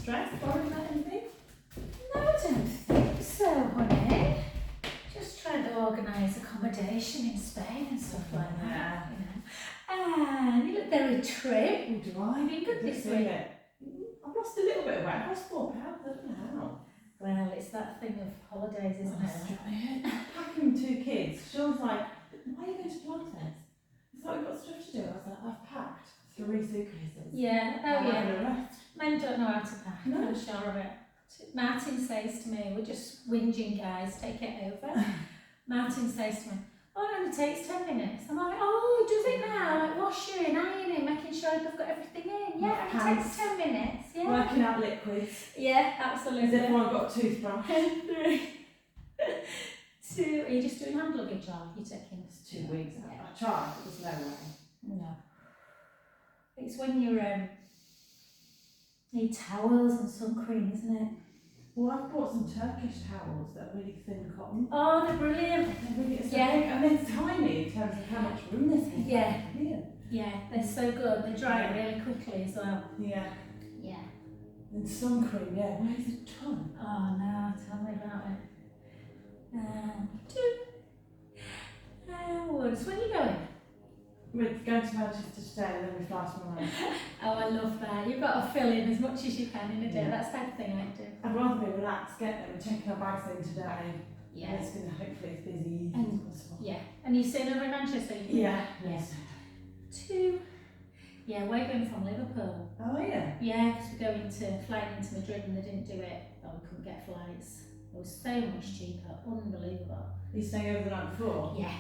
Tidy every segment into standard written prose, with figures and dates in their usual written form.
stressed, worried about anything? No, I don't think so, honey. Just trying to organise accommodation in Spain and stuff like that, you know. And you look very trim. Do I? You've been good this week. I've lost a little bit of weight. I've lost 4 pounds. I don't know how. Well, it's that thing of holidays, isn't it? Packing 2 kids. Sean's like, why are you going to pilates? It's like, we've got stuff to do. I was like, I've packed 3 suitcases. Yeah, oh I'm yeah. having a rest. Men don't know how to pack, No. I'm sure of it. Martin says to me, we're just whinging guys, take it over. Martin says to me, oh, it only takes 10 minutes. I'm like, oh, does it now? Like washing, ironing, making sure they've got everything in. Yeah, it only takes 10 minutes. Yeah. Working out liquids. Yeah, absolutely. Has everyone got a toothbrush? 2, are you just doing hand luggage or you're taking It's 2 weeks. Yeah. I tried, but there's no way. No. It's when you need towels and sun cream, isn't it? Well, I've bought some Turkish towels that are really thin cotton. Oh, they're brilliant. They're really, so Yeah. big, and they're tiny in terms of how much room there's in. Yeah. Brilliant. Yeah, they're so good. They dry really quickly as well. Yeah. Yeah. And sun cream, yeah, weighs a ton. Oh no, tell me about it. 2. Woods, when are you going? We're going to Manchester today and then we fly tomorrow. Oh, I love that. You've got to fill in as much as you can in a day. Yeah. That's the type of thing I do. I'd rather be relaxed, get there, we're taking our bags in today. Yeah. And it's going to hopefully as busy And- as possible. Yeah. And you staying over in Manchester? You Yeah. Yeah. 2. Yeah, we're going from Liverpool. Oh yeah. Yeah, because we're going to flying into Madrid and they didn't do it. Oh, we couldn't get flights. It was so much cheaper. Unbelievable. Are you staying over the night before? Yeah.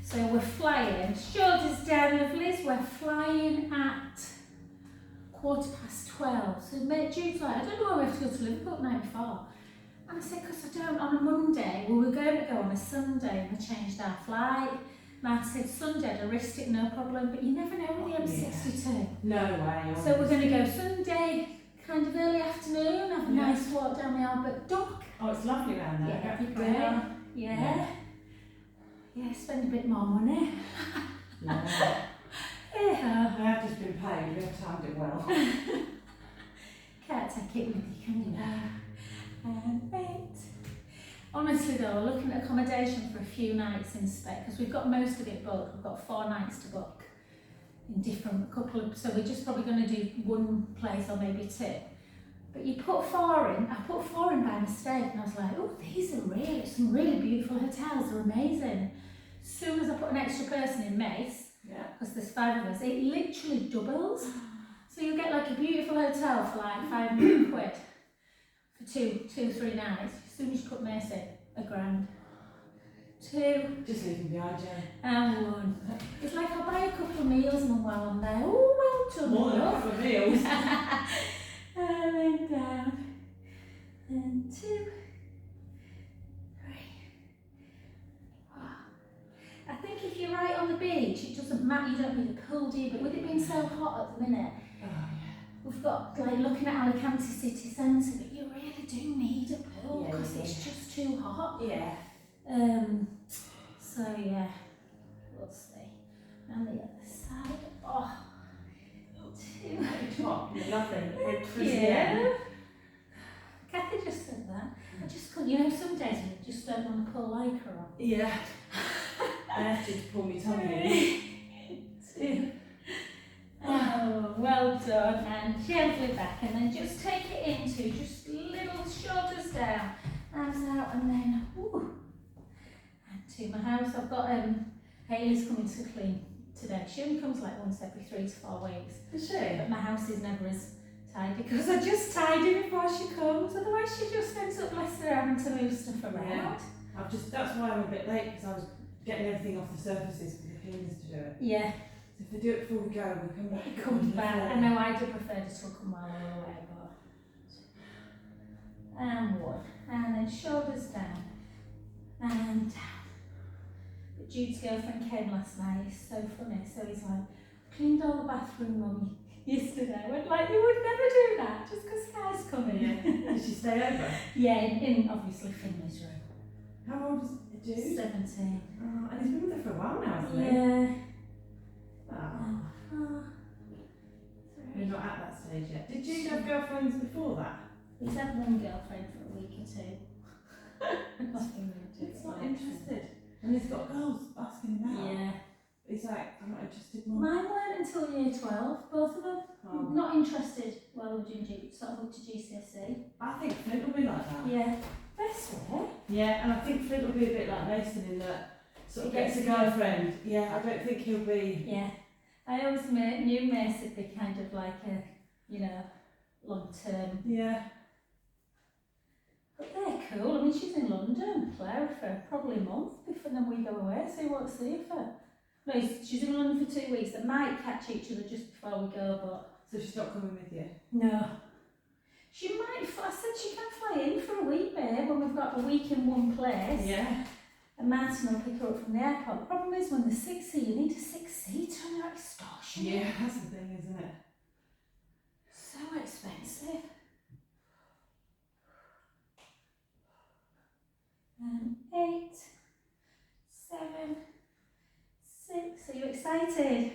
So we're flying, shoulders down, lovelies, we're flying at 12:15. So Jude's like, I don't know why we have to go to Liverpool the night before. And I said, because I don't, on a Monday, we were going to go on a Sunday and we changed our flight. Matt said Sunday, I'd risked it, no problem, but you never know with the M62. No way. So we're going to go Sunday, kind of early afternoon, have a nice walk down the Albert Dock. Oh, it's lovely around there. Yeah, it'd be great. Yeah. Yeah, spend a bit more money. Yeah. Yeah. I have just been paid, we have timed it well. Can't take it with you, can you? Right. Honestly though, we're looking at accommodation for a few nights in Spain because we've got most of it booked. We've got 4 nights to book in different so we're just probably going to do 1 place or maybe 2. But you put 4 in, I put 4 in by mistake and I was like, oh, these are some really beautiful hotels, they're amazing. As soon as I put an extra person in Mace, because there's 5 of us, it literally doubles. So you get like a beautiful hotel for like 500 quid for 3 nights. As soon as you put Mace in, £1,000. 2. Just leaving behind you. And 1. It's like I'll buy a couple of meals and while I'm there, oh, well done. More than a love. couple of meals. And then down. And 2, 3. I think if you're right on the beach, it doesn't matter, you don't need a pool, do you? But with it being so hot at the minute, we've got, like, looking at Alicante city centre, but you really do need a pool because it's just too hot. Yeah. So yeah, we'll see. And the other side, oh, 2. Top, lovely. Yeah. Kathy just said that. I just couldn't, you know, some days we just don't want to pull lycra on. Yeah. I asked you to pull me tummy in. 2. Oh, well done. And gently back, and then just take it into just little shoulders down, arms out, and then whoo. And to my house. I've got Hayley's coming to clean today. She only comes like once every 3 to 4 weeks. Is she? But my house is never as tidy because I just tidy before she comes. Otherwise, she just ends up less having to move stuff around. Yeah. That's why I'm a bit late because I was getting everything off the surfaces for the cleaners to do it. Yeah. So if they do it before we go, we come back. It comes back. I know I do prefer to still come while we're away, but. And 1. And then shoulders down. And down. But Jude's girlfriend came last night. He's so funny. So he's like, cleaned all the bathroom, mummy. Yesterday, I went like, you would never do that just because Sky's coming. Yeah. Did she stay over? Yeah, in obviously Finley's room. How old is Jude? 17. Oh, and he's been with her for a while now, hasn't he? Yeah. Oh. 4, 3, You're not at that stage yet. Did you have girlfriends before that? He's had one girlfriend for a week or two. Nothing really He's not interested. And he's got girls asking him out. Yeah. He's like, I'm not interested. Mum. Mine weren't until year 12, both of them. Oh. Not interested while we were doing sort of up to GCSE. I think Flint will be like that. Yeah. Best way. Yeah, and I think Flint will be a bit like Mason in that sort of He gets a girlfriend. Yeah, I don't think he'll be. Yeah. I always knew Mace would be kind of like a, you know, long term. Yeah. But they're cool. I mean, she's in London, Claire, for probably a month before then we go away, so you won't see her for. No, she's in London for 2 weeks. They might catch each other just before we go, but. So she's not coming with you? No. She might, I said she can fly in for a week, babe, when we've got a week in one place. Yeah. And Martin will pick her up from the airport. The problem is when the 6-seater, you need a 6-seater and they're extortionate. Yeah, that's the thing, isn't it? So expensive. 8, 7, 6. Are you excited?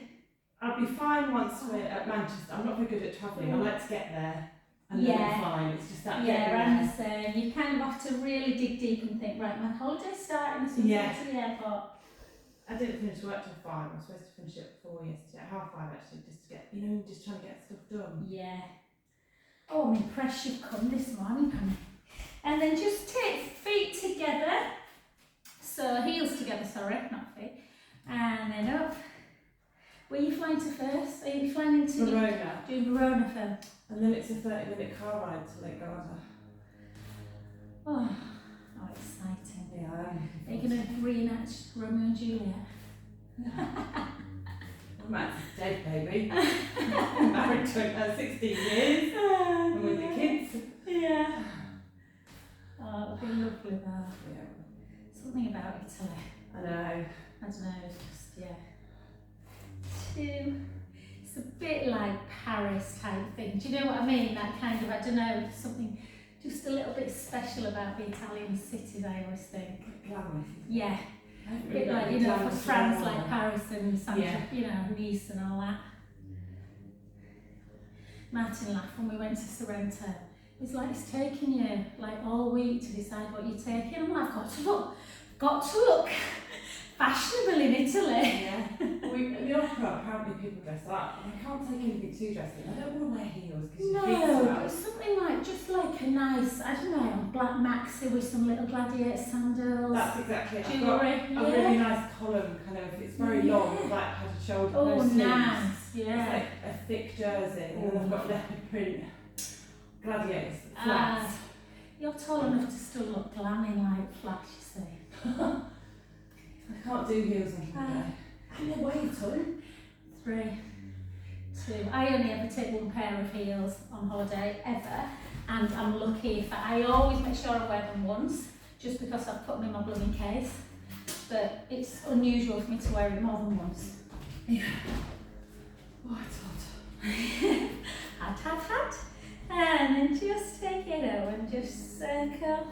I'll be fine once we're at Manchester. I'm not very good at travelling. I like to get there and then I'm fine. It's just that Yeah, getting I'm there. the same. You kind of have to really dig deep and think, right, my holiday's starting as soon as I get to the airport. I didn't finish work till 5. I was supposed to finish at 4 yesterday, at 5:30 actually, just to get, just trying to get stuff done. Yeah. Oh, I'm impressed you've come this morning, honey. And then just take feet together. So heels together, sorry, not feet. And then up. Where are you flying to first? Are you flying into Verona. Doing Verona first? And then it's a 30-minute car ride to Lake Garda. Oh, how exciting. Yeah, Are you going to reenact Romeo and Juliet? Matt's dead, baby. Married to 16 years. And with the kids. Yeah. Oh, it'll be lovely though. Yeah. Something about Italy. I know. I don't know, just, yeah. It's a bit like Paris type thing. Do you know what I mean? That kind of, I don't know, something just a little bit special about the Italian cities, I always think. Glamorous. Yeah. I haven't A really bit got like, any you know, for glamorous France, around like there. Paris and Yeah. Nice and all that. Martin laughed when we went to Sorrento. It's like it's taking you like all week to decide what you're taking. I'm like, got to look fashionable in Italy. Yeah. In the opera, apparently people dress up. And I can't take anything too dressy. I don't want to wear heels because your feet No, are but out. something like just like a nice, I don't know, black maxi with some little gladiator sandals. That's exactly it. I've jewellery. got a really nice column, kind of. It's very long, with like padded shoulder. Oh, no sleeves. nice. It's Yeah. like a thick jersey, and then I've got leopard print gladiators, flats. You're tall enough to still look glammy like Flash, you see. I can't do heels on holiday. And they're way too. 3, 2. I only ever take one pair of heels on holiday, ever. And I'm lucky if I always make sure I wear them once, just because I've put them in my blooming case. But it's unusual for me to wear it more than once. Yeah. Oh, it's hot. Hat. And then just take it out and just circle.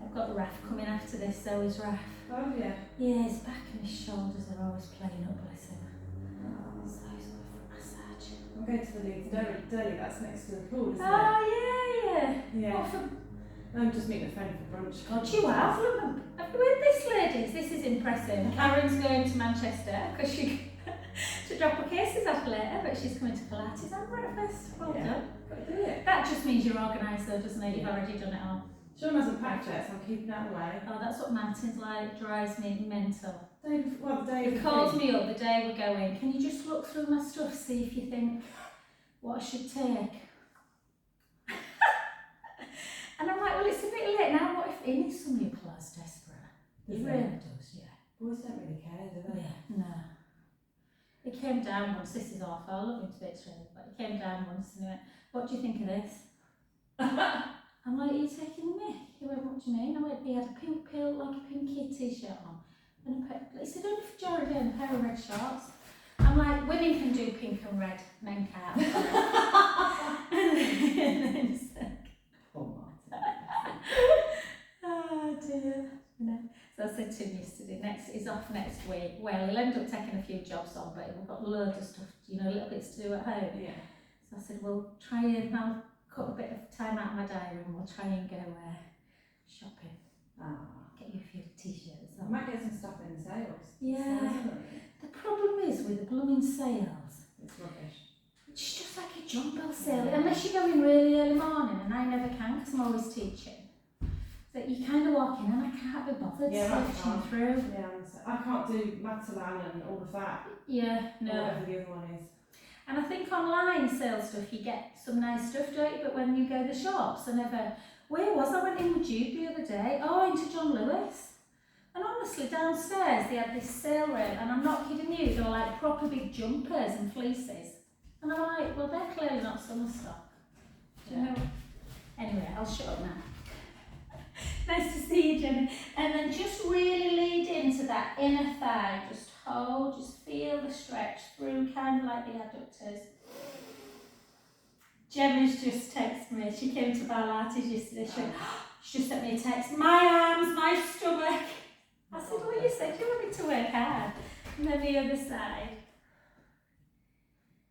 I've got Raf coming after this, so is Raf. Oh, yeah. Yeah, his back and his shoulders are always playing up, bless him. So he's good for a massage. I'm going to the Leeds Deli, that's next to the pool, isn't it? Oh, yeah. Yeah. What for? I'm just meeting a friend for brunch. God, you have. Look, have you heard this, ladies? This is impressive. Karen's going to Manchester because she to drop her cases off later, but she's coming to Pilates and breakfast. Well Yeah. done. Got to do it. That just means you're organised though, doesn't it? You've already done it all. Sean hasn't packed yet, so I'm keeping that away. Oh, that's what Martin's like, drives me mental. The day He calls me up the day we're going, can you just look through my stuff, see if you think what I should take? And I'm like, well, it's a bit late now, what if he needs somebody who plays desperate? He Does really he? does, yeah. Boys don't really care, do they? Yeah, no. He came down once, this is awful, I love him to bits really, but he came down once and he went, what do you think of this? I'm like, are you taking the mick? He went, what do you mean? I went, he had a pink pill, like a pinky t-shirt on. And he said, only for Jared and a pair of red shorts. I'm like, women can do pink and red, men can't. And then he said, Poor Martin. oh dear. No. So I said to him yesterday, he's off next week. Well, he'll end up taking a few jobs on, but we've got loads of stuff, little bits to do at home. Yeah. So I said, well, try and I'll cut a bit of time out of my diary and we'll try and go shopping. Get you a few t-shirts. I might get some stuff in the sales. Yeah. The problem is with the blooming sales, It's rubbish. it's just like a jump bill sale, unless you go in really early morning, and I never can because I'm always teaching. That you kind of walk in and I can't be bothered searching through. Yeah, I can't do Matalan and all of that. Yeah, no. Or whatever the other one is. And I think online sales stuff, you get some nice stuff, don't you? But when you go to the shops, I never. Where was I? Went in with Jude the other day. Oh, into John Lewis. And honestly, downstairs they had this sale room, and I'm not kidding you, they were like proper big jumpers and fleeces. And I'm like, well, they're clearly not summer stock. Do you know? Anyway, I'll shut up now. Nice to see you, Jenny. And then just really lead into that inner thigh. Just hold, just feel the stretch through, kind of like the adductors. Gemma's just texted me. She came to pilates yesterday. She just sent me a text. My arms, my stomach. I said, well, you said you wanted to work hard. And then the other side.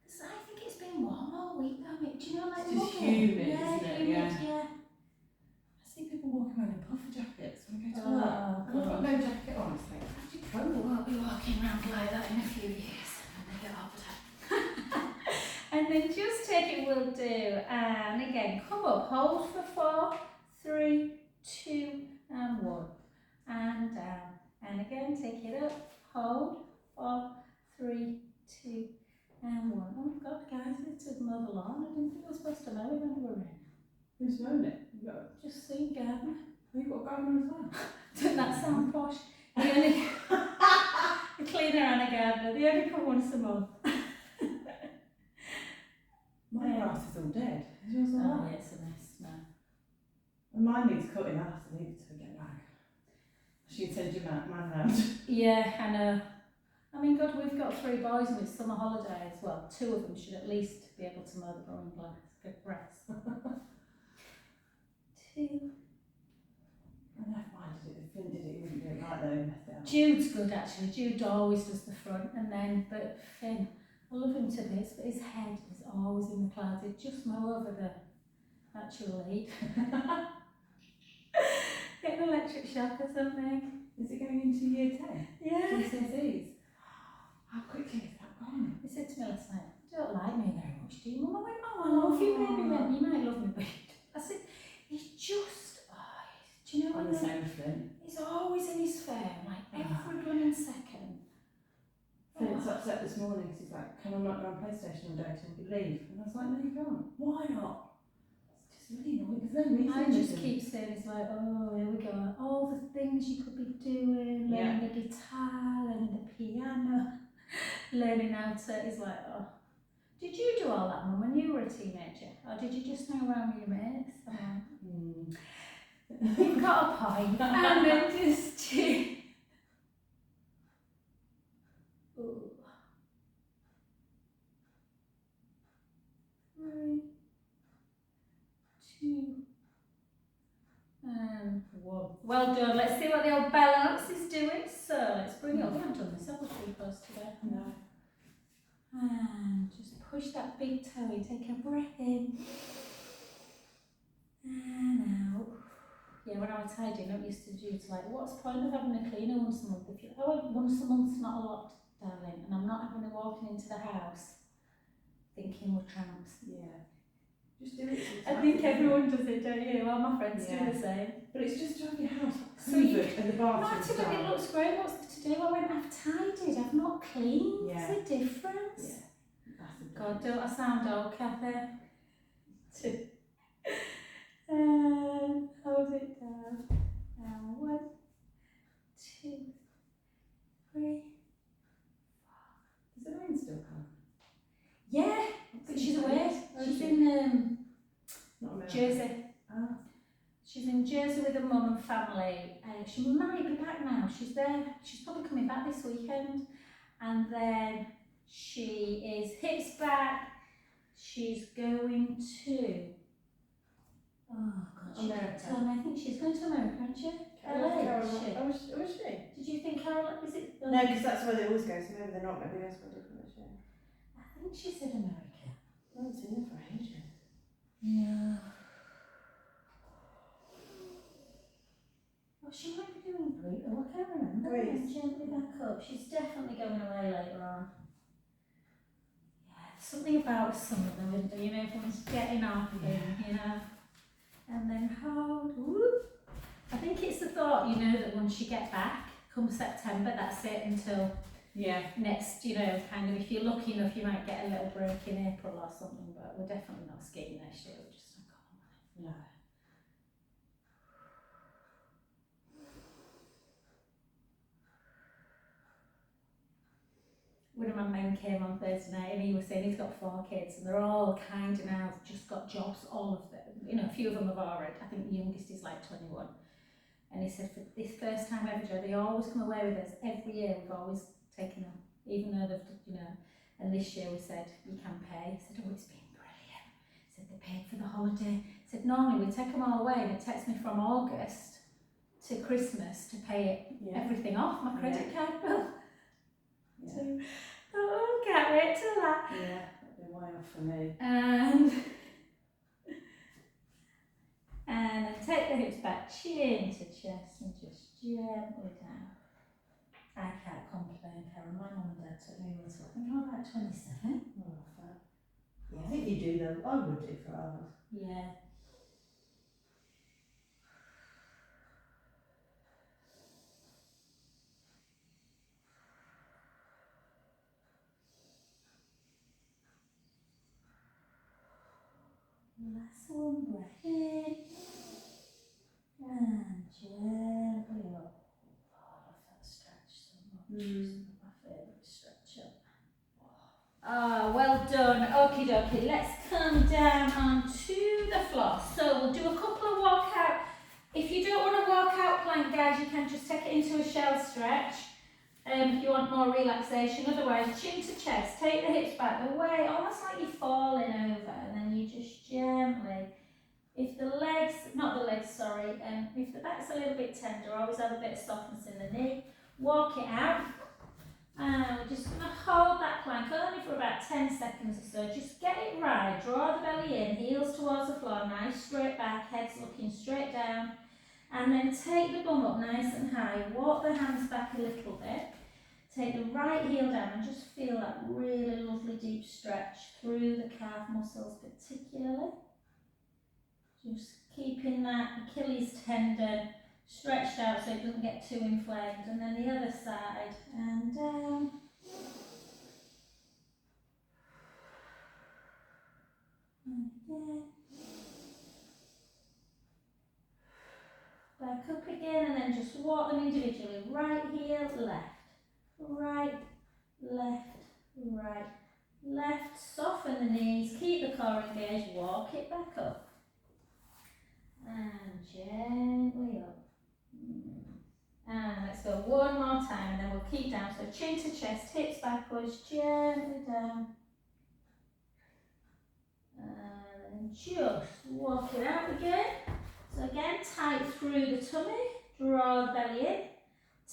Because I think it's been warm all week though. Do you know, like it's just humid, yeah, isn't it? humid, Yeah. I see people walking around in puffer jackets when I go to work. I've got no jacket on. It's like, how'd you cope? We'll be walking around like that in a few years when they get older. And then just take it, will do. And again, come up, hold for 4, 3, 2, and 1. And down. And again, take it up, hold, 4, 3, 2, and 1. Oh God, guys, it's a mow the lawn. I didn't think I was supposed to mow it when we were in. Who's mowing it? You got, Just see gardener. you've got a gardener as well. Doesn't that sound posh? The only a cleaner and a gardener. They only come once a month. My grass is all dead. Is yours all right? Yeah, it's a mess now. And mine needs cutting. I have to leave it to get back. She can send your man round. Yeah, I know. I mean, God, we've got 3 boys and it's summer holidays. Well, 2 of them should at least be able to mow the growing grass. 2. I know if mine did it, if Finn did it, he wouldn't do it right though, he messed it up. Jude's good actually. Jude always does the front, and then, but Finn, I love him to bits, but his head is always in the clouds. He'd just mow over the actual lead. Get an electric shock or something. Is it going into year 10? Yeah. GCSEs? How quickly is that gone? He said to me last night, "You don't like me very much, do you?" Mum, I went, "Oh, I love you, baby." He went, "You might love me, but I said, he's just, do you know I'm what the same with Flint. he's always in his phone, like every blooming second. Flint's upset this morning because he's like, "Can I not go on PlayStation all day till we leave?" And I was like, "No, you can't." "Why not?" It's just really annoying. There's no reason. I just keep saying, it's like, oh, here we go. All the things you could be doing, learning the guitar, learning the piano, learning how to, it's like, oh. Did you do all that, Mum, when you were a teenager? Or did you just hang around with your mates? You've got a point. And then just chill. Ooh. 3, 2, and 1. Well done. Let's see what the old balance is doing. So let's bring it up. We haven't done this, have we, close today? No. And just push that big toe in. Take a breath in. And out. Yeah, when I was tidying up, used to do like, what's the point of having a cleaner once a month? If you, once a month's not a lot, darling, and I'm not having to walking into the house thinking we're tramps. Yeah. Just do it. I think everyone does it, don't you? All my friends do the same. But it's just to have your house So you hoovered and the bathroom Martin, when it done. looks great, what's to do? I went, I've tidied, I've not cleaned. Yeah. What's the difference? Yeah. That's the God, don't I sound old, Kathy? And hold it down. And 1, 2, 3. Is the rain still coming? Yeah, but she's away. She's in Not America. Jersey. Ah. She's in Jersey with her mum and family. She might be back now. She's there. She's probably coming back this weekend. And then she is hips back. She's going to. Oh God, she America. didn't tell me. I think she's going to America, isn't she? LA, is she? Oh, was she? Did you think Carol? Is it? No, because that's where they always go, so maybe they're not, maybe that's what different this year. I think she said America. I haven't seen her for ages. Yeah. Well, she might be doing Greece. Oh, I can't remember. Greece. Gently back up. She's definitely going away later on. Yeah, there's something about some of them, isn't there? You know, everyone's getting off in, you know. And then hold. Whoop. I think it's the thought, you know, that once you get back, come September, that's it until next, you know, kind of, if you're lucky enough, you might get a little break in April or something, but we're definitely not skiing next year. We're just not going. No. One of my men came on Thursday night and he was saying he's got 4 kids and they're all kind of now just got jobs, all of them. You know, a few of them have already, I think the youngest is like 21. And he said for this first time ever, Joe, they always come away with us. Every year we've always taken them, even though they've, you know, and this year we said, you can pay. He said, oh, it's been brilliant. He said, they paid for the holiday. He said, normally we take them all away and it takes me from August to Christmas to pay everything off, my credit card bill. Yeah. So, oh, can't wait till that. Yeah, that'd be way off for me. And then take the hips back, chin to chest, and just gently down. I can't complain, Karen. My mum and dad took me until I think I'm about 27. Oh, that. Yeah, I think you do though. I would do for ours. Yeah. Last one, breath in. And gently up. Oh, I love that stretch so much. It's my favourite stretch up. Ah, well done. Okie dokie. Let's come down onto the floor. So we'll do a couple of walkout. If you don't want to walk out plank, guys, you can just take it into a shell stretch. If you want more relaxation. Otherwise, chin to chest. Take the hips back the way, almost like you're falling over, and then you just gently. If the legs, not the legs, sorry, if the back's a little bit tender, always have a bit of softness in the knee. Walk it out. And we're just going to hold that plank only for about 10 seconds or so. Just get it right. Draw the belly in, heels towards the floor, nice straight back, head's looking straight down. And then take the bum up nice and high. Walk the hands back a little bit. Take the right heel down and just feel that really lovely deep stretch through the calf muscles particularly. Just keeping that Achilles tendon stretched out so it doesn't get too inflamed. And then the other side and down. And again. Back up again and then just walk them individually. Right heel, left. Right, left, right, left. Soften the knees. Keep the core engaged. Walk it back up. And gently up. And let's go one more time and then we'll keep down. So chin to chest, hips backwards, gently down. And then just walk it out again. So again, tight through the tummy, draw the belly in.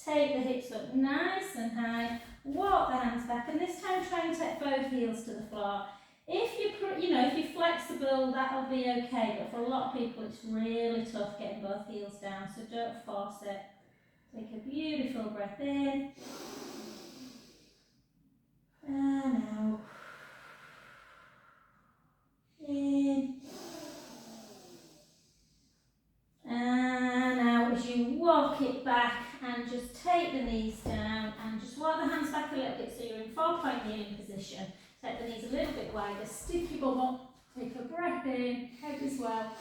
Take the hips up nice and high. Walk the hands back and this time try and take both heels to the floor. If you're flexible, that'll be okay, but for a lot of people it's really tough getting both heels down, so don't force it. Take a beautiful breath in and out. In and out as you walk it back and just take the knees down and just walk the hands back a little bit so you're in 4-point kneeling position. Take the knees a little bit wider, stick your bum up, take a breath in, head as well.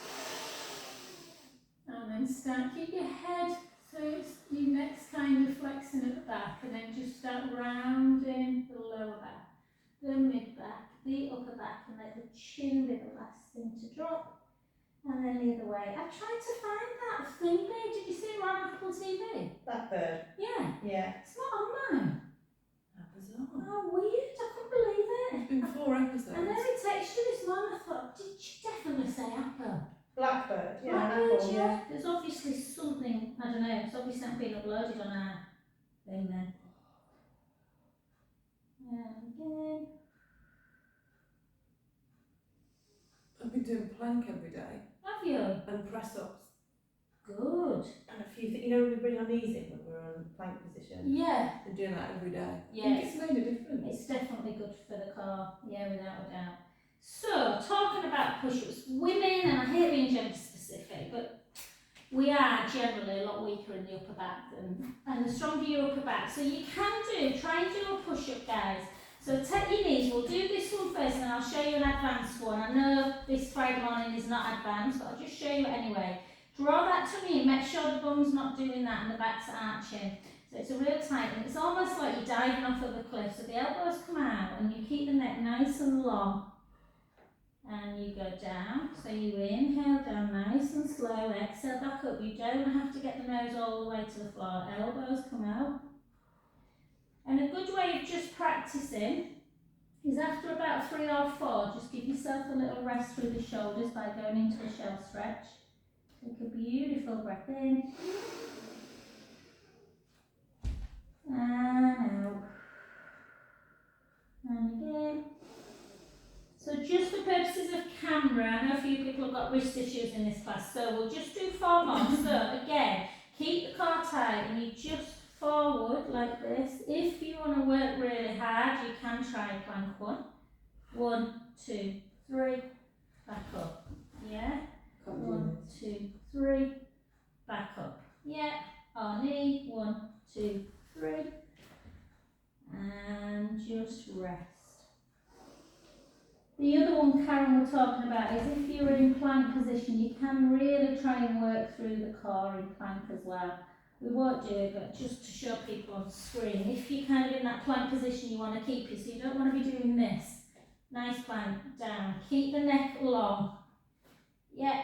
And then start, keep your head so it's your neck's kind of flexing at the back and then just start rounding the lower back, the mid back, the upper back and let the chin be the last thing to drop. And then the other way. I tried to find that thing there. Did you see it on Apple TV? Blackbird. Yeah. Yeah. It's not on mine. How bizarre. Oh, weird. I couldn't believe it. It's been 4 episodes. And then it texted you this morning. I thought, did you definitely say Apple? Blackbird, yeah. Blackbird, Apple, yeah. There's obviously something, I don't know, it's obviously not being uploaded on our thing then. And again. been doing plank every day Have you? and press ups Good. and a few things. You know, when we bring our knees in when we're on plank position. Yeah. And doing that every day. Yeah. I think it's made a difference. It's definitely good for the car. Yeah, without a doubt. So, talking about push-ups, women, and I hate being gender specific, but we are generally a lot weaker in the upper back and the stronger your upper back. So you can try and do a push-up, guys. So take your knees, we'll do this one first and I'll show you an advanced one. I know this Friday morning is not advanced, but I'll just show you it anyway. Draw that tummy in, make sure the bum's not doing that and the back's arching. So it's a real tight one. It's almost like you're diving off of a cliff. So the elbows come out and you keep the neck nice and long. And you go down. So you inhale down nice and slow, exhale back up. You don't have to get the nose all the way to the floor. Elbows come out. And a good way of just practicing is after about 3 or 4, just give yourself a little rest through the shoulders by going into a shell stretch. Take a beautiful breath in. And out. And again. So just for purposes of camera, I know a few people have got wrist issues in this class, so we'll just do 4 more. So again, keep the core tight and you just forward like this. If you want to work really hard, you can try a plank one. 1, 2, 3, back up. Yeah? 1, 2, 3, back up. Yeah? Our knee, 1, 2, 3. And just rest. The other one Karen was talking about is if you're in plank position, you can really try and work through the core in plank as well. We won't do it, but just to show people on screen, if you're kind of in that plank position, you want to keep it, so you don't want to be doing this. Nice plank, down. Keep the neck long. Yeah,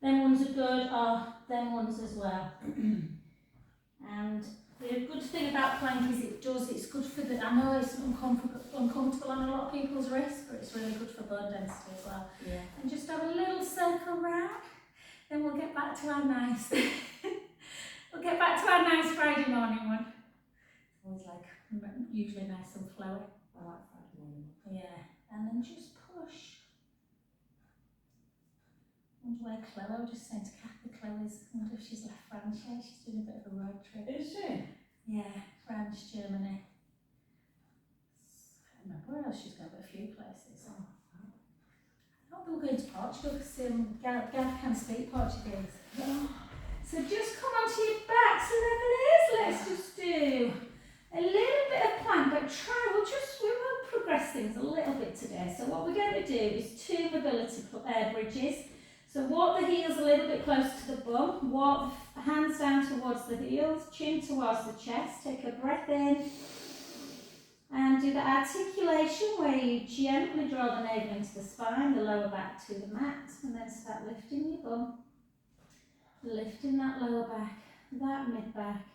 them ones are good, or them ones as well. And the good thing about plank is it's good for the, I know it's uncomfortable on a lot of people's wrists, but it's really good for bone density as well. Yeah. And just have a little circle round, then we'll get back to our nice, we'll get back to our nice Friday morning one. Always like, usually nice and flowy. I like Friday morning. Yeah, and then just push. I wonder where Chloe, I was just saying to Kathy, Chloe's, I wonder if she's left France yet, she's doing a bit of a road trip. Is she? Yeah, France, Germany. I can't remember where else she's going, but a few places. I thought we were going to Portugal because Gav can speak Portuguese. So just come onto your backs, lovelies. Let's just do a little bit of plank, but we will progress things a little bit today. So what we're going to do is 2 mobility bridges. So walk the heels a little bit closer to the bum, walk the hands down towards the heels, chin towards the chest, take a breath in and do the articulation where you gently draw the navel into the spine, the lower back to the mat, and then start lifting your bum, lifting that lower back, that mid back,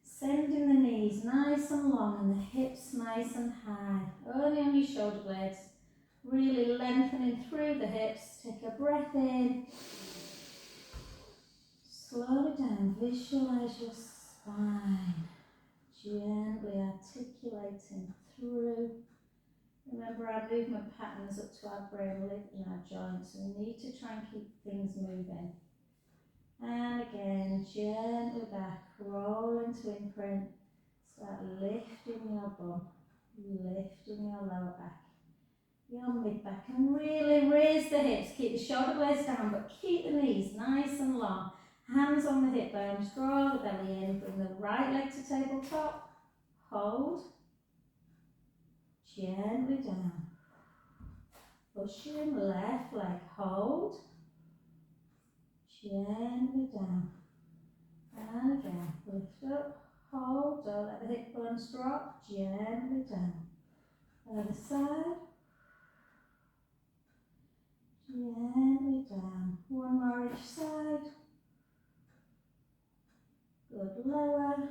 sending the knees nice and long and the hips nice and high, only on your shoulder blades. Really lengthening through the hips. Take a breath in. Slow it down. Visualize your spine. Gently articulating through. Remember our movement patterns up to our brain live in our joints. We need to try and keep things moving. And again, gently back. Roll into imprint. Start lifting your bum. Lifting your lower back. Your mid back, and really raise the hips. Keep the shoulder blades down, but keep the knees nice and long. Hands on the hip bones, draw the belly in, bring the right leg to tabletop. Hold. Gently down. Pushing left leg, hold. Gently down. And again, lift up, hold, don't let the hip bones drop. Gently down. Other side. Gently down. One more each side. Good. Lower.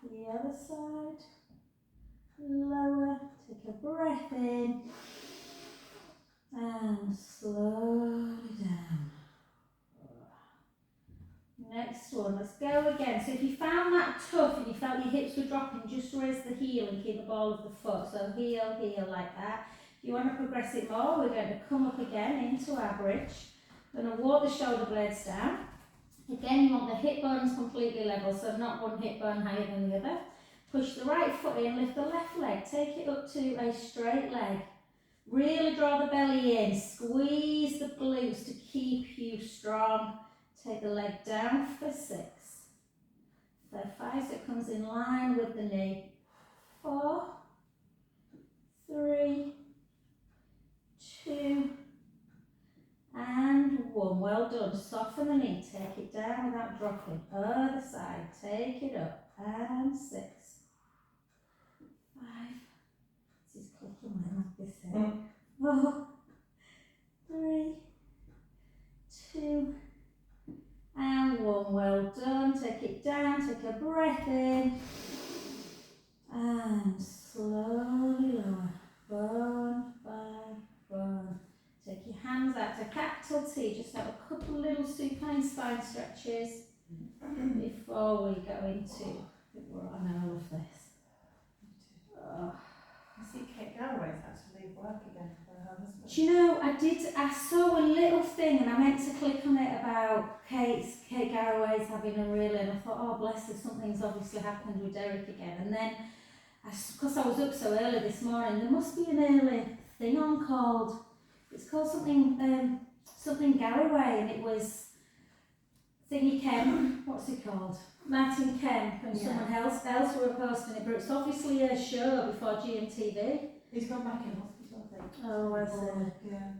The other side. Lower. Take a breath in. And slowly down. Next one. Let's go again. So if you found that tough and you felt your hips were dropping, just raise the heel and keep the ball of the foot. So heel, heel like that. If you want to progress it more, we're going to come up again into our bridge. We're going to walk the shoulder blades down. Again, you want the hip bones completely level, so not one hip bone higher than the other. Push the right foot in, lift the left leg, take it up to a straight leg. Really draw the belly in, squeeze the glutes to keep you strong. Take the leg down for 6. For 5, so it comes in line with the knee. 4, 3, 2, and 1. Well done. Soften the knee, take it down without dropping. Other side, take it up, and 6. 5. This is clicking like this here. 4, 3, 2, and 1. Well done. Take it down, take a breath in, and slowly lower, bone by bone. Take your hands out to capital T, just have a couple little supine spine stretches before we go into, I know I love this. I see Kate Galloway's had to leave work again for her husband. Do you know, I saw a little thing and I meant to click on it about Kate Garraway's having a reel and I thought, oh bless her, something's obviously happened with Derek again. And then, because I was up so early this morning, there must be an early thing on called, it's called something Garraway, and it was Thingy Kemp, what's it called? Martin Kemp and someone else were posting it, but it's obviously a show before GMTV. He's gone back in hospital, I think. Oh, I see. Yeah.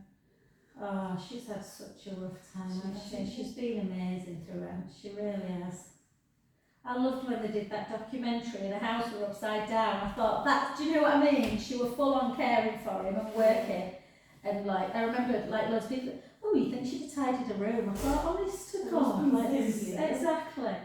Oh, she's had such a rough time, hasn't she? She's been amazing throughout, she really has. I loved when they did that documentary, the house were upside down. I thought, do you know what I mean? She was full on caring for him and working. And like, I remember like loads of people, oh, you think she'd have tidied a room? I thought, honest to God, like, exactly.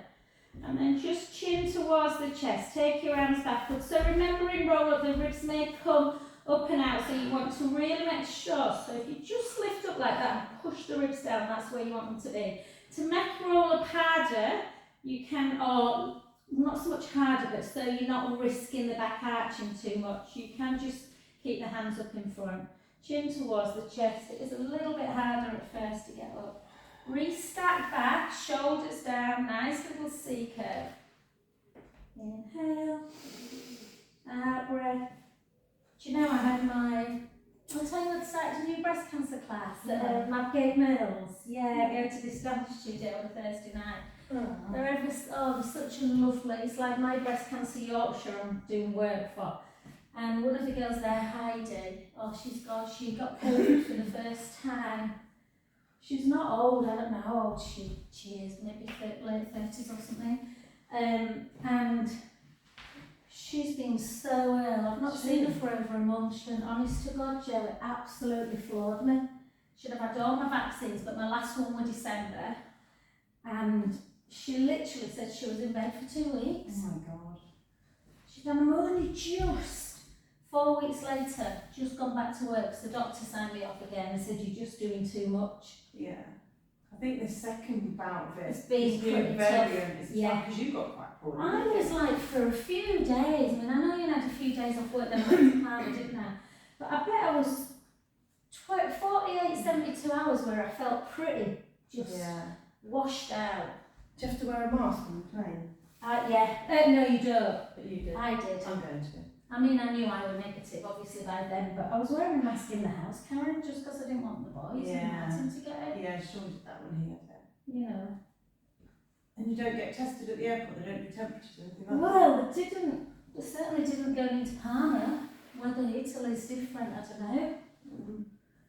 And then just chin towards the chest, take your arms backwards. So remembering roll up, the ribs may come up and out, so you want to really make sure. So if you just lift up like that and push the ribs down, that's where you want them to be. To make roll up harder, you can, or not so much harder, but so you're not risking the back arching too much, you can just keep the hands up in front. Chin towards the chest. It is a little bit harder at first to get up. Restack back, shoulders down, nice little C curve. Inhale, out breath. Do you know I had I'll tell you what, started a new breast cancer class at Mabgate Mills. Yeah, I go to this dance studio on a Thursday night. They're such a lovely, it's like my breast cancer Yorkshire I'm doing work for. And one of the girls there, Heidi, she got COVID for the first time. She's not old, I don't know how old she is, maybe late 30s or something. And she's been so ill. I've not seen her for over a month. And honest to God, Joe, it absolutely floored me. Should have had all my vaccines, but my last one was December. And she literally said she was in bed for 2 weeks. Oh my God. She'd done only just 4 weeks later, just gone back to work because the doctor signed me off again and said, you're just doing too much. Yeah. I think the second bout of it It's been pretty variant. tough. Yeah. Because you got quite poorly. I was like for a few days, I mean, I know you had a few days off work then went to Palmer, didn't I? But I bet I was 48, 72 hours where I felt pretty just washed out. Do you have to wear a mask on the plane? No you don't. But you did. I did. I'm going to. I mean, I knew I was negative, obviously, by then, but I was wearing a mask in the house, Karen, just because I didn't want the boys and Martin to get it. Yeah, Sean did that when he had it. You know. And you don't get tested at the airport, they don't do temperatures or anything like that? Well, they certainly didn't go into Parma. Whether Italy's different, I don't know.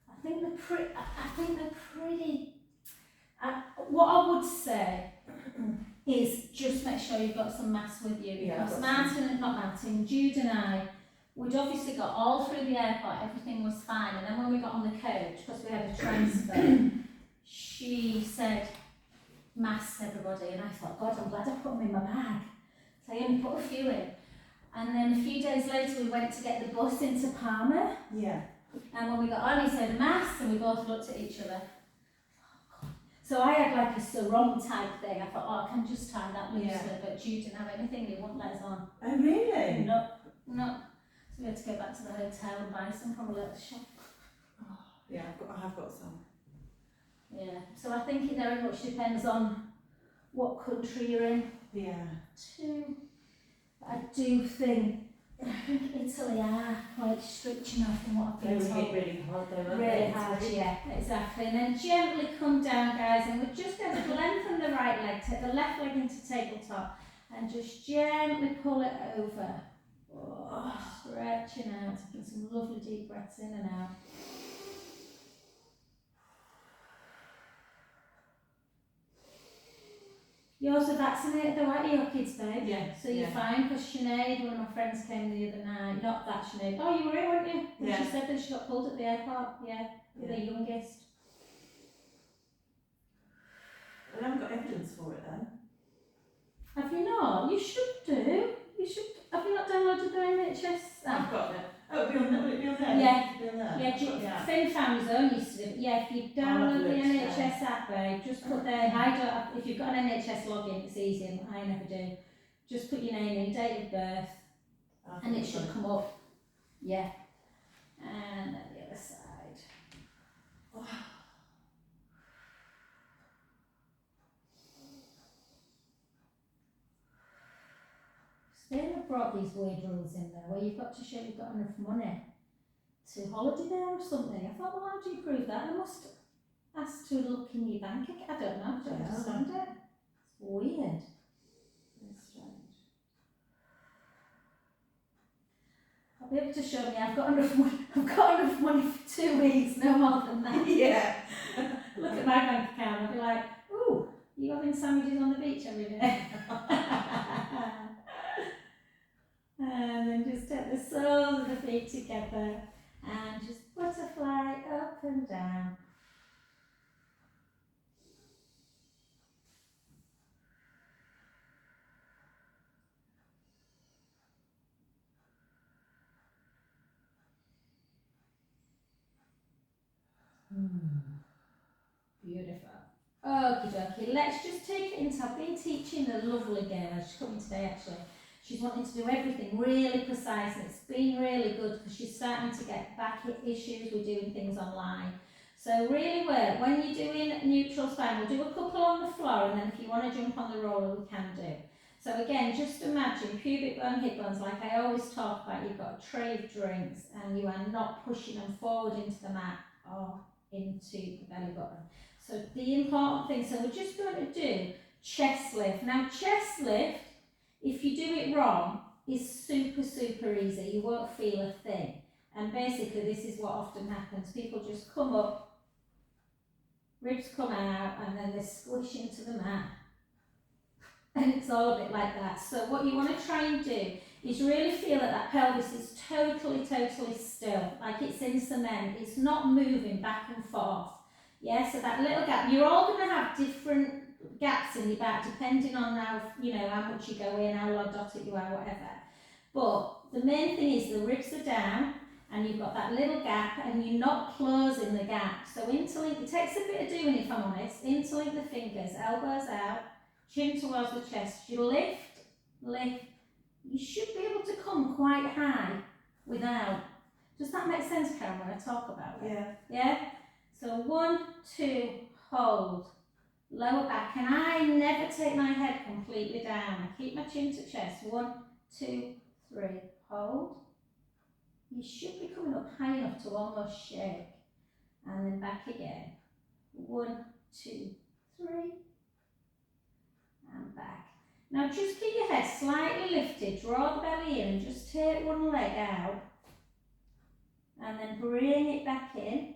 I think they're pretty... what I would say is just make sure you've got some masks with you, because Jude and I, we'd obviously got all through the airport, everything was fine, and then when we got on the coach, because we had a transfer, she said, masks everybody, and I thought, God, I'm glad I put them in my bag. So I only put a few in. And then a few days later we went to get the bus into Parma. Yeah. And when we got on, he said masks, and we both looked at each other. So I had like a sarong type thing. I thought, I can just tie that loosely, but Jude didn't have anything, he wouldn't let us on. Oh really? No. So we had to go back to the hotel and buy some from a little shop. Yeah, I have got some. Yeah, so I think it very much depends on what country you're in Yeah. too. But I do think Italy are quite strict enough in what I've They been were told. hit really hard though, weren't Really they? hard, yeah, exactly. And then gently come down, guys, and we're just going to lengthen the right leg, take the left leg into tabletop, and just gently pull it over. Oh, stretching out, taking some lovely deep breaths in and out. You also vaccinated though, aren't you, your kids, babe? Yeah. So you're fine, because Sinead, one of my friends, came the other night. Not that Sinead. Oh, you were here, weren't you? When she said that she got pulled at the airport. Yeah, with the youngest. I haven't got evidence for it then. Have you not? You should do. You should. Have you not downloaded the NHS app? I've got it. Oh, it'll be on there. Will it be on there? Yeah. It'll be on there. Yeah, Finn found his own used to do it. Yeah, if you download the NHS app, just put there. I don't. If you've got an NHS login, it's easy. I never do. Just put your name in, date of birth, and it should come up. Yeah. And then the other side. Oh. Spain have brought these weird rules in there where you've got to show you've got enough money to holiday there or something. I thought, well, how do you prove that? They must ask to look in your bank account. I don't know, I don't understand it. It's weird. It's strange. I'll be able to show me I've got enough money. I've got enough money for 2 weeks, no more than that. Yeah. Look at my bank account, I'll be like, ooh, you having sandwiches on the beach every day? And then just take the soles of the feet together and just butterfly up and down. Beautiful. Okie dokie, let's just take it into, I've been teaching the lovely girl, she's coming today actually. She's wanting to do everything really precise, and it's been really good because she's starting to get back issues with doing things online. So really work, when you're doing neutral spine, we'll do a couple on the floor, and then if you want to jump on the roller, we can do. So again, just imagine pubic bone, hip bones, like I always talk about, you've got a tray of drinks and you are not pushing them forward into the mat or into the belly button. So the important thing, so we're just going to do chest lift. Now chest lift, if you do it wrong, is super, super easy. You won't feel a thing. And basically this is what often happens. People just come up, ribs come out, and then they squish into the mat. And it's all a bit like that. So what you want to try and do is really feel that that pelvis is totally, totally still, like it's in cement. It's not moving back and forth. Yeah, so that little gap, you're all going to have different gaps in your back depending on how, you know, how much you go in, how lordotic you are, whatever. But the main thing is the ribs are down and you've got that little gap and you're not closing the gap. So interlink, it takes a bit of doing if I'm honest. Interlink the fingers, elbows out, chin towards the chest. You lift, lift. You should be able to come quite high without. Does that make sense, Karen, when I talk about it? Yeah. Yeah? So 1, 2, hold, lower back, and I never take my head completely down. I keep my chin to chest. 1, 2, 3, hold. You should be coming up high enough to almost shake. And then back again. 1, 2, 3, and back. Now just keep your head slightly lifted, draw the belly in, and just take one leg out. And then bring it back in.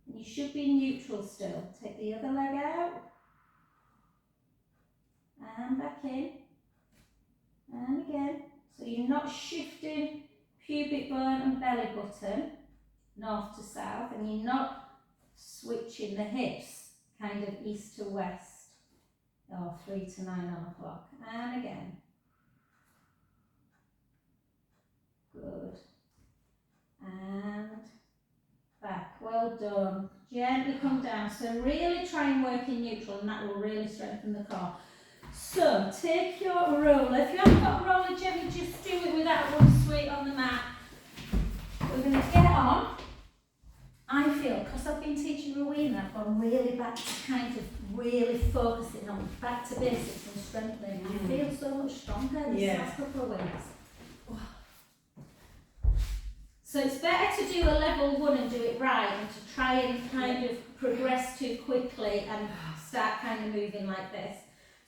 You should be neutral still. Take the other leg out. And back in. And again. So you're not shifting pubic bone and belly button north to south, and you're not switching the hips kind of east to west or 3 to 9 on the clock. And again. Good. And back, well done. Gently come down. So really try and work in neutral, and that will really strengthen the core. So take your roller. If you haven't got a roller, gently just do it without one sweep on the mat. we're going to get on. I feel, because I've been teaching Rowena, I've gone really back to kind of really focusing on back to basics and strengthening. I feel so much stronger this last couple of weeks. So it's better to do a level 1 and do it right than to try and kind of progress too quickly and start kind of moving like this.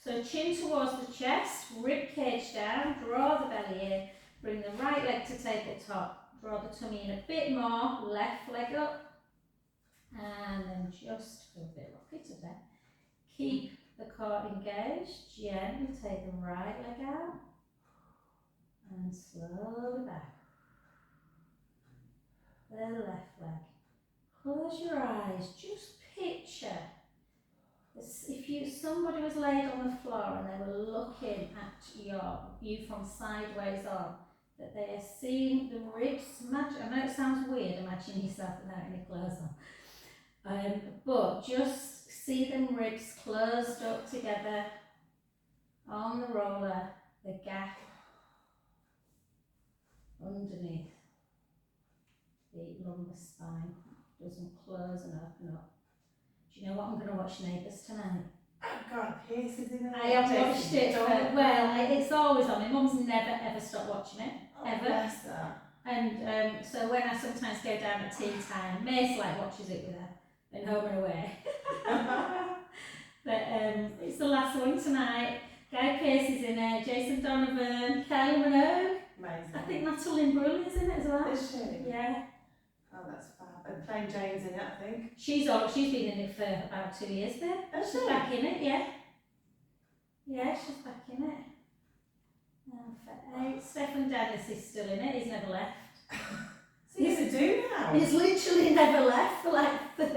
So chin towards the chest, rib cage down, draw the belly in, bring the right leg to tabletop, draw the tummy in a bit more, left leg up, and then just go a bit rocky today. Keep the core engaged, gently take the right leg out, and slowly back. The left leg. Close your eyes, just picture if somebody was laid on the floor and they were looking at you from sideways on, that they are seeing the ribs. Imagine, I know it sounds weird, imagine yourself without any clothes on, but just see them ribs closed up together on the roller, the gap underneath the lumbar spine doesn't close and open up. Do you know what I'm going to watch Neighbours tonight? Oh God, Pierce is in it. I have watched it, it's always on. My mum's never ever stopped watching it, ever. Bless her. And so when I sometimes go down at tea time, Mace watches it with her, and home and away. But it's the last one tonight. Guy Pearce is in it, Jason Donovan, Kylie Minogue. Amazing. I think Natalie Imbruglia is in it as well. Is she? Yeah. Oh, that's fab. And Plain Jane's in it, I think. She's been in it for about 2 years there. She's back in it, yeah. Yeah, she's back in it. For 8. Stefan Dennis is still in it, he's never left. So he's a do now. He's literally never left for like 30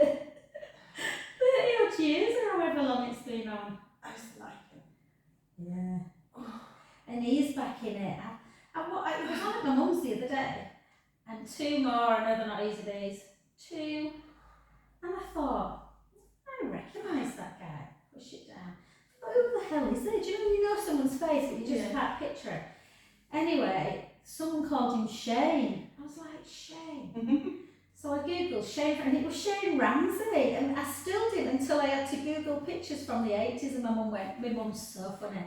odd years or however long it's been on. I just like him. Yeah. And he's back in it. It was on at my mum's the other day, and 2 more, I know they're not easy days. 2, and I thought, I recognise that guy. Push it down. Who the hell is it? Do you know someone's face but you just can't picture it? Anyway, someone called him Shane. I was like, Shane? So I googled Shane, and it was Shane Ramsey, and I still didn't until I had to Google pictures from the 80s, and my mum went, my mum's so funny.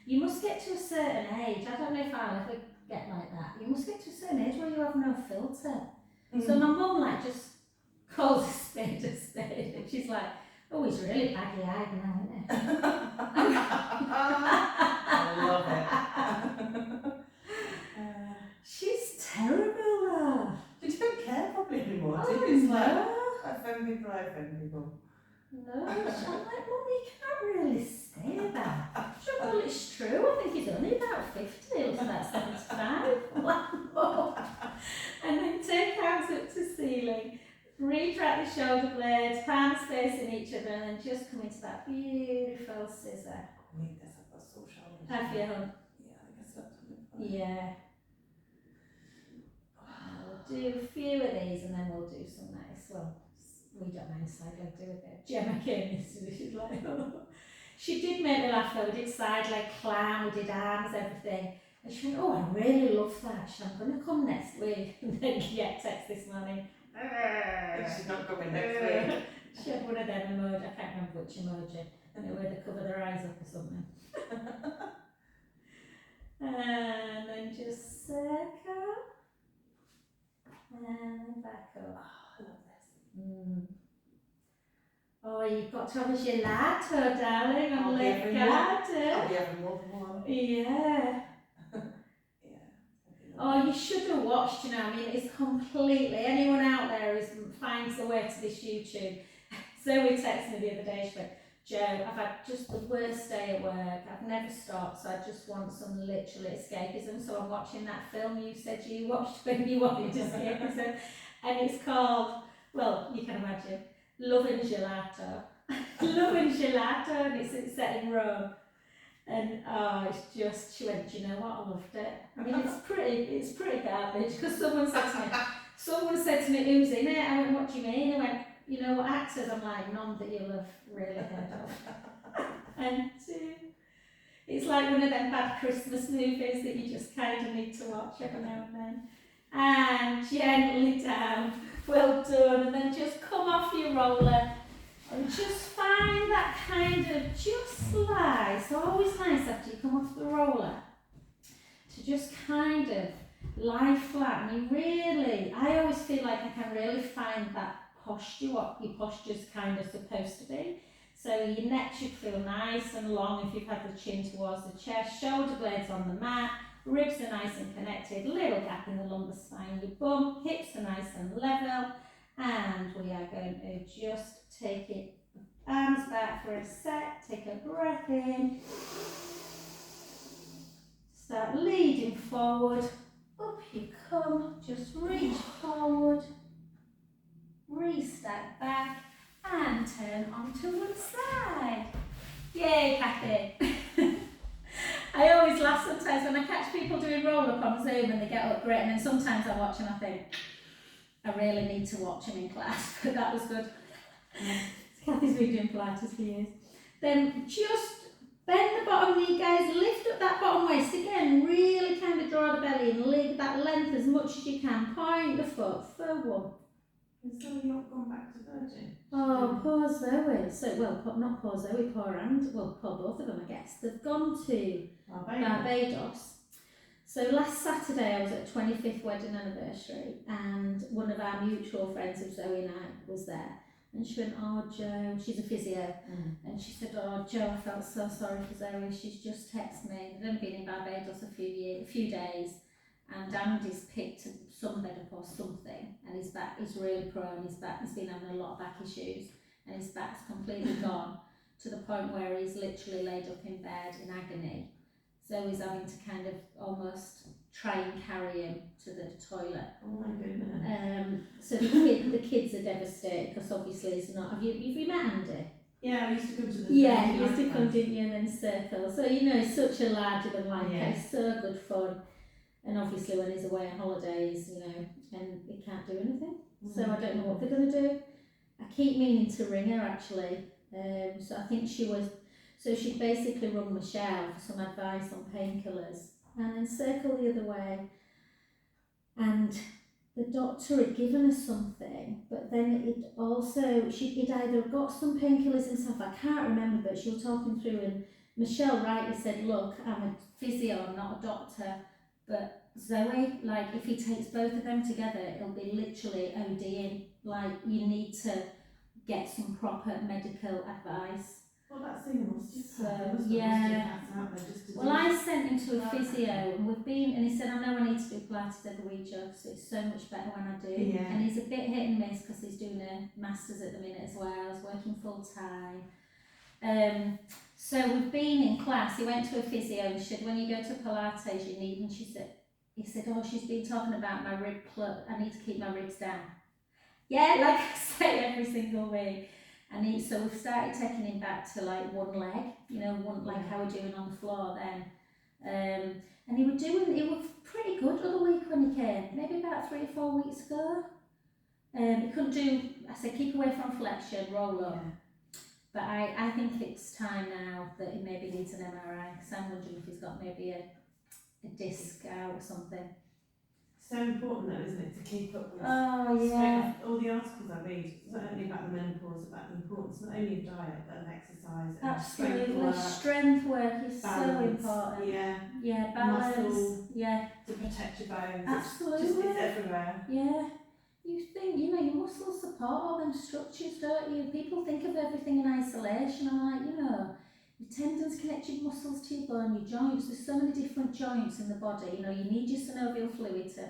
You must get to a certain age, I don't know if I'll ever get like that, you must get to a certain age where you have no filter. So my mum just calls a spade, and she's like, oh, he's really baggy eyed now, isn't he? I love it. She's terrible though. You don't care probably anymore, do Oh, you? It's no. like, I offend people, I offend people. No, I'm like, Mum, you can't really say that. She said, well, it's true, I think he's only about 50, he looks about 75. And then take hands up to ceiling, retract the shoulder blades, palms facing each other, and then just come into that beautiful scissor. I need this, I've got sore shoulders. Have you, hon? Yeah, I think I slept on it. Yeah. We'll do a few of these and then we'll do some nice, we don't mind side leg, do we? Gemma came yesterday, she's like, oh. She did make me laugh though, we did side leg climb, we did arms, everything. And she went, oh, I really love that. She said, I'm going to come next week. And then she had text this morning. She's not coming next week. She had one of them emoji, I can't remember which emoji, and where they cover their eyes up or something. And then just circle. And then back up. Oh, I love this. Oh, you've got to have a gelato, darling, I'll on be leg having garden. I'll be having more than one. Yeah. Oh, you should have watched, you know, I mean, it's completely, anyone out there who finds the way to this YouTube. Zoe texted me the other day, she went, Jo, I've had just the worst day at work, I've never stopped, so I just want some literal escapism, so I'm watching that film you said you watched when you wanted escapism, and it's called, well, you can imagine, Love and Gelato. Love and Gelato, and it's set in Rome. And it's just, she went, do you know what, I loved it. I mean, it's pretty garbage, because someone said to me, who's in it? I went, what do you mean? I went, you know what actors? I'm like, none that you'll have really heard of. And it's like one of them bad Christmas movies that you just kind of need to watch every now and then. and gently down. Well done. And then just come off your roller and just find that kind of just lie. So always nice after you come off the roller to just kind of lie flat. And you really, I always feel like I can really find that posture, what your posture's kind of supposed to be. So your neck should feel nice and long if you've had the chin towards the chest, shoulder blades on the mat, ribs are nice and connected, little gap in the lumbar spine, your bum, hips are nice and level, and we are going to just take it, arms back for a sec, take a breath in, start leading forward, up you come, just reach forward, re-stack back, and turn onto one side. Yay, Kathy! I always laugh sometimes when I catch people doing roll-up on Zoom and they get up great, and then sometimes I watch and I think, I really need to watch them in class, but that was good. Kathy's been doing Pilates for years. Then just bend the bottom knee, guys, lift up that bottom waist again, really kind of draw the belly and leave that length as much as you can, point the foot, forward. Has Zoe not gone back to Virgin? Oh, poor Zoe. So, well, not poor Zoe, poor poor both of them, I guess. They've gone to Barbados. So last Saturday I was at 25th wedding anniversary, and one of our mutual friends of Zoe and I was there. And she went, oh, Joe, she's a physio, and she said, oh, Joe, I felt so sorry for Zoe. She's just texted me. They've only been in Barbados a few days, and Andy's picked some bed up or something, and his back is really prone. He's been having a lot of back issues, and his back's completely gone to the point where he's literally laid up in bed in agony. Zoe's having to kind of almost try and carry him to the toilet. Oh my goodness. So the kids are devastated because obviously he's not. Have you met Andy? Yeah, I used to come to the. Yeah, he used to come, didn't you, and then circle. So you know, he's such a larger than life. Yeah. It's so good fun. And obviously when he's away on holidays, you know, and he can't do anything. So I don't know what they're going to do. I keep meaning to ring her actually. So I think she'd basically rung Michelle for some advice on painkillers, and then circle the other way. And the doctor had given her something, but then she'd either got some painkillers and stuff, I can't remember, but she was talking through, and Michelle rightly said, look, I'm a physio, I'm not a doctor, but Zoe, like if he takes both of them together, it'll be literally ODing, like you need to get some proper medical advice. Well, that's the most. Yeah. Well, I sent him to a physio, and he said, I know I need to do Pilates every week, Joe, because it's so much better when I do. Yeah. And he's a bit hit and miss because he's doing a master's at the minute as well. He's working full time. So we've been in class. He went to a physio and she said, when you go to Pilates, you need, and he said, oh, she's been talking about my rib club. I need to keep my ribs down. Yeah, like I say every single week. And so we've started taking him back to like one leg, you know, how we're doing on the floor then. And he was pretty good the other week when he came, maybe about 3 or 4 weeks ago. He couldn't do, I said, keep away from flexion, roll up. Yeah. But I think it's time now that he maybe needs an MRI, because I'm wondering if he's got maybe a disc out or something. So important though, isn't it, to keep up with all the articles I read, not only about the menopause, about the importance not only of diet but of exercise and absolutely. Strength work is balance, so important. Yeah, balance. Muscle, to protect your bones. Absolutely. It's everywhere. Yeah. You think, you know, your muscles support all them structures, don't you? People think of everything in isolation. I'm like, you know, your tendons connect your muscles to your bone, your joints. There's so many different joints in the body. You know, you need your synovial fluid to.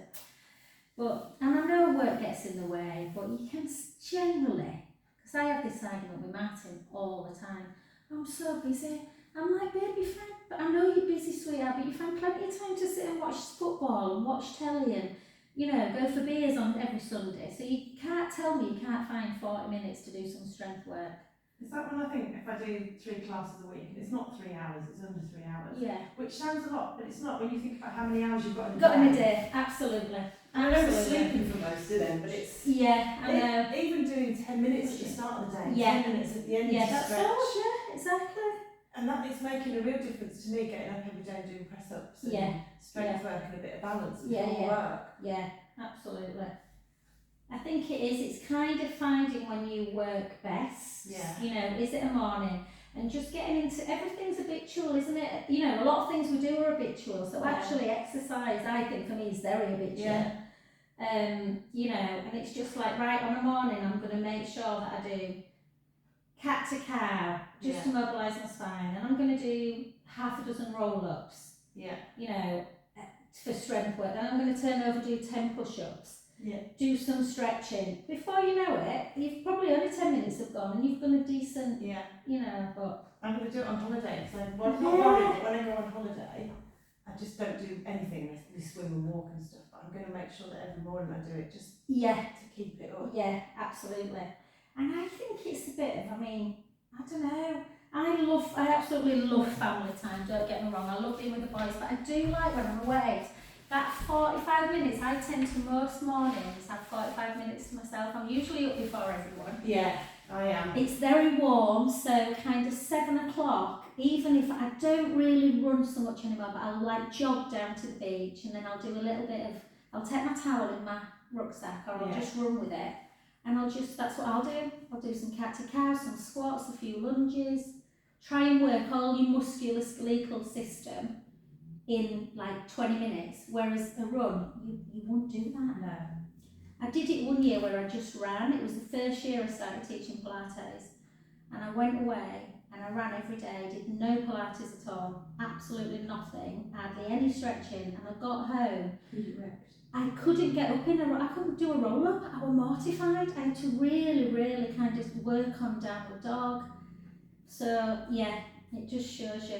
And I know work gets in the way, but you can generally, because I have this argument with Martin all the time. I'm so busy. I'm like, babe, you find, but I know you're busy, sweetheart, but you find plenty of time to sit and watch football and watch telly and, you know, go for beers on every Sunday. So you can't tell me you can't find 40 minutes to do some strength work. Is that when I think if I do 3 classes a week, and it's not 3 hours, it's under 3 hours. Yeah. Which sounds a lot, but it's not when you think about how many hours you've got in a day. Absolutely. I know we're sleeping for most of them, but it's... Yeah, I know. Even doing 10 minutes at the start of the day, 10 minutes at the end to stretch. That's all, yeah, exactly. And that is making a real difference to me, getting up every day and doing press-ups and strength work and a bit of balance before work. Yeah, absolutely. I think it is. It's kind of finding when you work best. Yeah. You know, is it a morning? And just getting into everything's habitual, isn't it? You know, a lot of things we do are habitual. So actually, exercise, I think for me, is very habitual. Yeah. You know, and it's just like right on a morning, I'm going to make sure that I do cat to cow just to mobilise my spine, and I'm going to do half a dozen roll-ups. Yeah. You know, for strength work. Then I'm going to turn over, do 10 push-ups. Yeah. Do some stretching. Before you know it, you've probably only 10 minutes have gone and you've done a decent, Yeah. you know, but... I'm going to do it on holiday, so I'm not worried that when I go on holiday, I just don't do anything, we swim and walk and stuff, but I'm going to make sure that every morning I do it just to keep it up. Yeah, absolutely. And I think it's a bit of, I mean, I don't know, I absolutely love family time, don't get me wrong, I love being with the boys, but I do like when I'm away, that 45 minutes, I tend to most mornings have 45 minutes to myself. I'm usually up before everyone. Yeah, I am. It's very warm, so kind of 7 o'clock, even if I don't really run so much anymore, but I'll like jog down to the beach and then I'll do a little bit of, I'll take my towel in my rucksack or I'll just run with it. And that's what I'll do. I'll do some cat to cow, some squats, a few lunges, try and work all your musculoskeletal system in like 20 minutes, whereas a run, you wouldn't do that. No. I did it one year where I just ran. It was the first year I started teaching Pilates, and I went away and I ran every day, did no Pilates at all, absolutely nothing, hardly any stretching, and I got home. I couldn't get up I couldn't do a roll up, I was mortified. I had to really kind of work on downward dog. So yeah, it just shows you.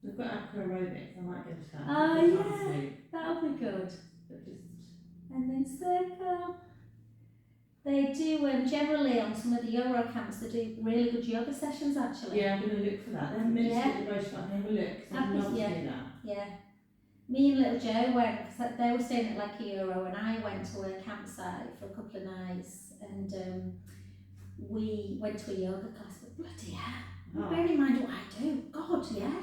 We've got aqua aerobics, I might go to that. Oh yeah, that'll be good. And then circle. They do, generally on some of the Euro camps, they do really good yoga sessions actually. Yeah, I'm going to look for that. They haven't mentioned the motion, I have a look, so I'd love to do that. Yeah. Me and little Joe went, because they were staying at like a Euro, and I went to a campsite for a couple of nights, and we went to a yoga class, but bloody hell. Bearing in mind what I do, God, yeah.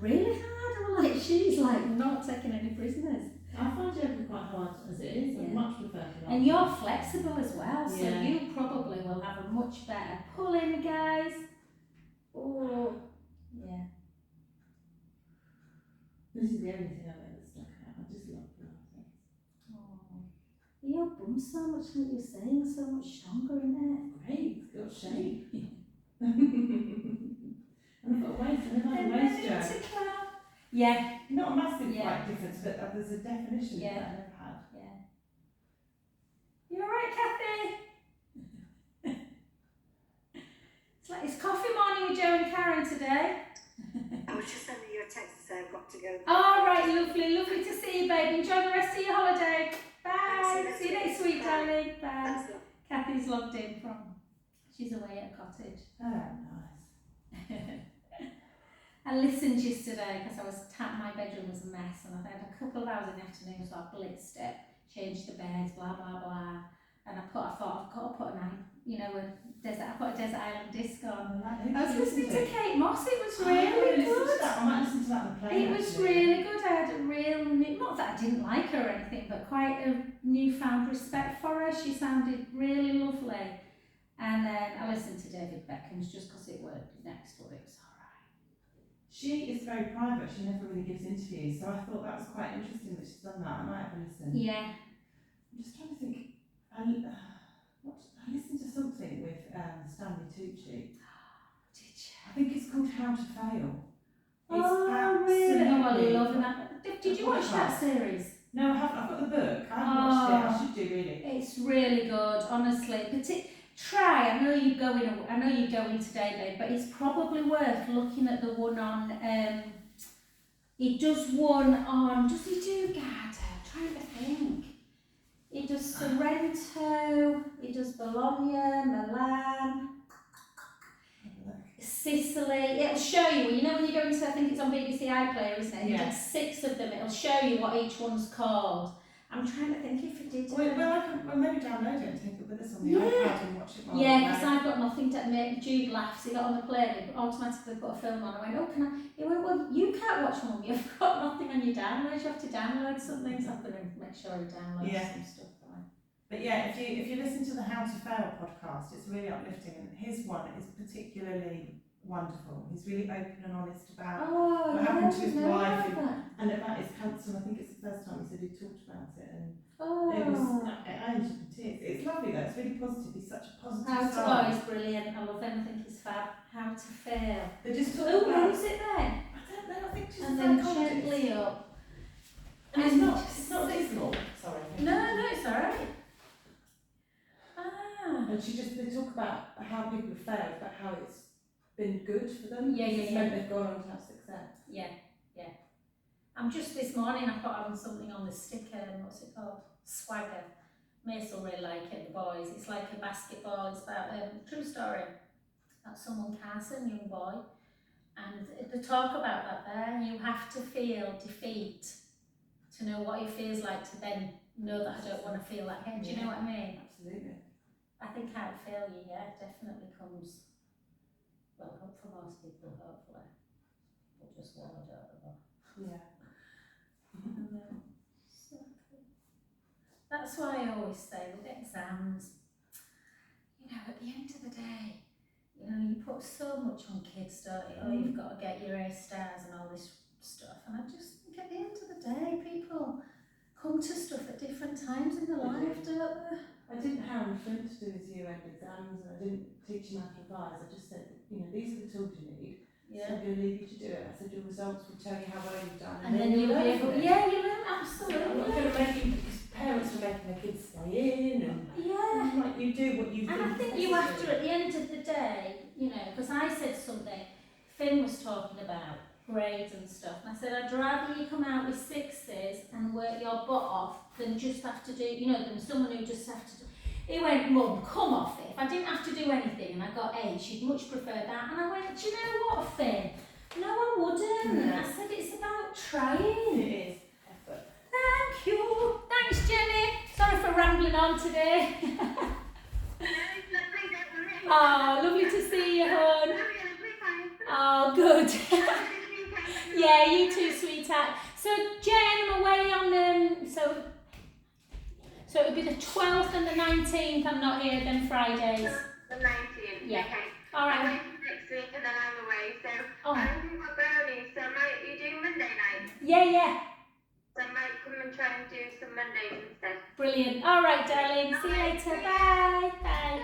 Really hard. I'm like, she's like not taking any prisoners. I find yoga quite hard as it is. I much prefer to. And you're flexible as well, so you probably will have a much better pull in, guys. Oh, yeah. This is the only thing I've ever stuck out. I just love Pilates. Oh, your bum's so much, like you're saying, so much stronger in there. Great, it's got shape. And I've got waist, and then I have waist joke. Yeah. Not a massive like difference, but there's a definition that I never had. Yeah. You alright, Kathy? It's coffee morning with Joe and Karen today. I was just sending you a text to say I've got to go. All right, lovely to see you, babe. Enjoy the rest of your holiday. Bye. See you next week, darling. Bye. Kathy's logged in she's away at a cottage. Oh, nice. I listened yesterday because my bedroom was a mess, and I had a couple of hours in the afternoon, so I blitzed it, changed the beds, blah blah blah, and I thought I've got to put I put a Desert Island disc on. I was listening to Kate Moss. It was really good. I might listen to that on the plane. It was really good. I had a real not that I didn't like her or anything, but quite a newfound respect for her. She sounded really lovely. And then I listened to David Beckham's just because it worked next, but it was alright. She is very private, she never really gives interviews, so I thought that was quite interesting that she's done that. I might have a listen. Yeah. I'm just trying to think. I listened to something with Stanley Tucci. Did you? I think it's called How to Fail. Oh, really? Oh, I love that. Did you watch that series? No, I haven't. I've got the book. I haven't watched it. I should do, really. It's really good, honestly. Try. I know you're going today, babe, but it's probably worth looking at the one on. He does one on. Does he do Garda? I'm trying to think. He does Sorrento. He does Bologna, Milan, Sicily. It'll show you. You know when you go into, I think it's on BBC iPlayer, isn't it? He did 6 of them. It'll show you what each one's called. I'm trying to think if he did. Well, I can maybe download it and take it it with us on the iPad and watch it while Yeah, we're because there. I've got nothing to make Jude laugh. So he got on the plane, he automatically put a film on. I went, oh, can I? He went, well, you can't watch Mum. You've got nothing on your downloads. You have to download something. So I'm going to make sure he downloads some stuff. But yeah, if you listen to the How to Fail podcast, it's really uplifting, and his one is particularly wonderful. He's really open and honest about what happened to his wife and about his cancer. I think it's the first time he said he talked about it, and it was I ended up in tears. It's lovely though. It's really positive. He's such a positive Oh, he's brilliant. I love him. I think he's fab. How to Fail. They just talk Oh, about. who's it then? I don't know. I think she's And a then psychologist. gently up. And it's not dismal. Sorry. No, it's alright. And they talk about how people have failed, but how it's been good for them. It's meant they've gone on to have success. Yeah. I'm just this morning, I put on something on the sticker, what's it called? Swagger. Mace will really like it, the boys. It's like a basketball, it's about a true story. About someone, Carson, young boy. And they talk about that there. You have to feel defeat to know what it feels like to then know that I don't want to feel that again. Do you know what I mean? Absolutely. I think out of failure, definitely comes, well, for most people, hopefully. People just wallowed over. Yeah. That's why I always say with exams, you know, at the end of the day, you know, you put so much on kids, don't you? Oh, you've got to get your A stars and all this stuff. And I just think at the end of the day, people come to stuff at different times in their life, don't they? I didn't Harold Flint to do his year-end exams, and I didn't teach him how to revise. I just said, you know, these are the tools you need. So I'm going to leave you to do it. I said your results will tell you how well you've done, And then you'll be able, you learn, absolutely. I'm not going to make you, because parents are making their kids stay in, and like you do what you think. And I think you have to, at the end of the day, you know, because I said something, Finn was talking about grades and stuff, and I said I'd rather you come out with 6s and work your butt off than just have to do, you know, than someone who just have to do. He went, Mum, come off it. If I didn't have to do anything and I got 8, she'd much prefer that. And I went, do you know what, Finn? No, I wouldn't. I said, it's about trying. It is effort. Thank you. Thanks, Jenny. Sorry for rambling on today. Oh, lovely to see you, hon. Oh, good. Yeah, you too, sweetheart. So, Jen, I'm away on, so it would be the 12th and the 19th, I'm not here, then Fridays. The 19th, Yeah. okay. Alright. I'm away next week and then I'm away, so I'm doing my brownies, so might you do Monday night? Yeah. So I might come and try and do some Mondays instead. Brilliant. Alright, darling. See you later. Bye. Bye.